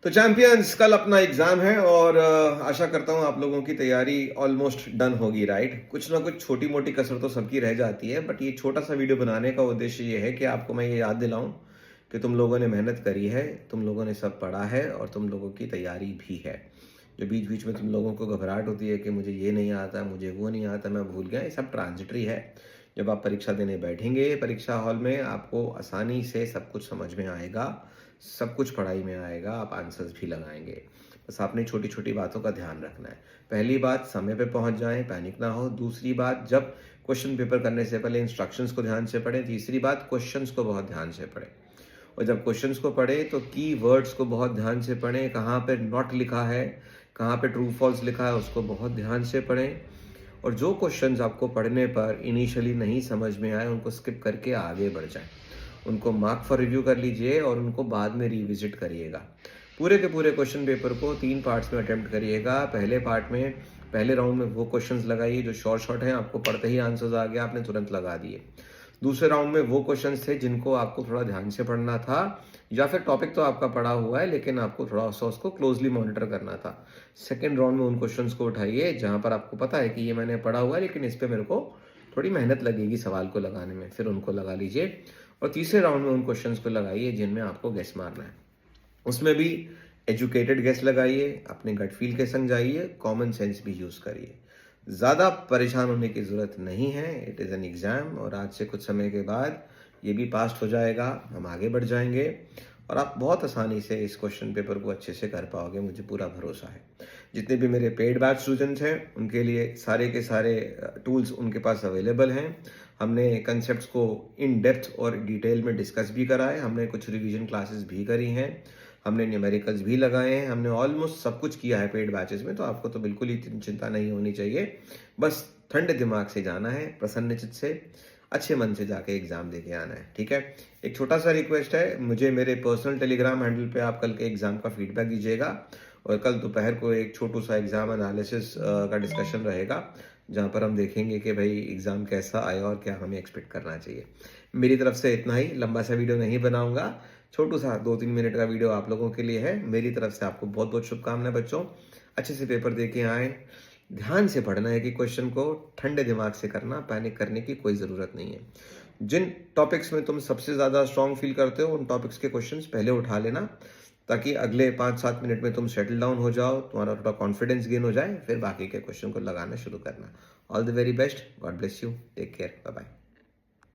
तो चैंपियंस कल अपना एग्जाम है और आशा करता हूँ आप लोगों की तैयारी ऑलमोस्ट डन होगी। राइट, कुछ ना कुछ छोटी मोटी कसर तो सबकी रह जाती है, बट ये छोटा सा वीडियो बनाने का उद्देश्य ये है कि आपको मैं ये याद दिलाऊं कि तुम लोगों ने मेहनत करी है, तुम लोगों ने सब पढ़ा है और तुम लोगों की तैयारी भी है। जो बीच बीच में तुम लोगों को घबराहट होती है कि मुझे ये नहीं आता, मुझे वो नहीं आता, मैं भूल गया, ये सब ट्रांजिटरी है। जब आप परीक्षा देने बैठेंगे परीक्षा हॉल में, आपको आसानी से सब कुछ समझ में आएगा, सब कुछ पढ़ाई में आएगा, आप आंसर्स भी लगाएंगे। बस आपने छोटी छोटी बातों का ध्यान रखना है। पहली बात, समय पे पहुंच जाएं, पैनिक ना हो। दूसरी बात, जब क्वेश्चन पेपर करने से पहले इंस्ट्रक्शंस को ध्यान से पढ़ें। तीसरी बात, क्वेश्चंस को बहुत ध्यान से पढ़ें। और जब क्वेश्चंस को पढ़े तो की वर्ड्स को बहुत ध्यान से पढ़ें। कहाँ पे नॉट लिखा है, कहाँ पे ट्रू फॉल्स लिखा है, उसको बहुत ध्यान से पढ़ें। और जो क्वेश्चंस आपको पढ़ने पर इनिशियली नहीं समझ में आए, उनको स्किप करके आगे बढ़ जाएं। उनको मार्क फॉर रिव्यू कर लीजिए और उनको बाद में रिविजिट करिएगा। पूरे के पूरे क्वेश्चन पेपर को 3 पार्ट्स में अटेम्प्ट करिएगा। पहले पार्ट में, पहले राउंड में वो क्वेश्चंस लगाइए जो शॉर्ट शॉर्ट हैं, आपको पढ़ते ही आंसर्स आ गया, आपने तुरंत लगा दिए। दूसरे राउंड में वो क्वेश्चंस थे जिनको आपको थोड़ा ध्यान से पढ़ना था, या फिर टॉपिक तो आपका पढ़ा हुआ है लेकिन आपको थोड़ा सा उसको क्लोजली मॉनिटर करना था। सेकेंड राउंड में उन क्वेश्चंस को उठाइए जहां पर आपको पता है कि ये मैंने पढ़ा हुआ है लेकिन इस पे मेरे को थोड़ी मेहनत लगेगी सवाल को लगाने में, फिर उनको लगा लीजिए। और तीसरे राउंड में उन क्वेश्चंस को लगाइए जिनमें आपको गेस मारना है। उसमें भी एजुकेटेड गेस लगाइए, अपने गट फील के संग जाइए, कॉमन सेंस भी यूज करिए। ज़्यादा परेशान होने की ज़रूरत नहीं है। इट इज़ एन एग्ज़ाम और आज से कुछ समय के बाद ये भी पास हो जाएगा, हम आगे बढ़ जाएंगे और आप बहुत आसानी से इस क्वेश्चन पेपर को अच्छे से कर पाओगे, मुझे पूरा भरोसा है। जितने भी मेरे पेड बैच स्टूडेंट्स हैं उनके लिए सारे के सारे टूल्स उनके पास अवेलेबल हैं। हमने कंसेप्ट्स को इन डेप्थ और डिटेल में डिस्कस भी करा है, हमने कुछ रिवीजन क्लासेस भी करी हैं, हमने न्यूमेरिकल्स भी लगाए हैं, हमने ऑलमोस्ट सब कुछ किया है पेड बैचेस में। तो आपको तो बिल्कुल ही चिंता नहीं होनी चाहिए। बस ठंडे दिमाग से जाना है, प्रसन्न चित्त से, अच्छे मन से जाके एग्जाम देके आना है। ठीक है, एक छोटा सा रिक्वेस्ट है, मुझे मेरे पर्सनल टेलीग्राम हैंडल पे आप कल के एग्जाम का फीडबैक दीजिएगा और कल दोपहर को एक छोटू सा एग्जाम एनालिसिस का डिस्कशन रहेगा जहां पर हम देखेंगे कि भाई एग्जाम कैसा आया और क्या हमें एक्सपेक्ट करना चाहिए। मेरी तरफ से इतना ही, लंबा सा वीडियो नहीं बनाऊंगा, छोटू सा 2-3 मिनट का वीडियो आप लोगों के लिए है। मेरी तरफ से आपको बहुत बहुत शुभकामनाएं बच्चों, अच्छे से पेपर दे के आए। ध्यान से पढ़ना है कि क्वेश्चन को ठंडे दिमाग से करना, पैनिक करने की कोई ज़रूरत नहीं है। जिन टॉपिक्स में तुम सबसे ज़्यादा स्ट्रांग फील करते हो उन टॉपिक्स के क्वेश्चंस पहले उठा लेना, ताकि अगले 5-7 मिनट में तुम सेटल डाउन हो जाओ, तुम्हारा थोड़ा कॉन्फिडेंस गेन हो जाए, फिर बाकी के क्वेश्चन को लगाना शुरू करना। All the very best, God bless you, take care, bye bye.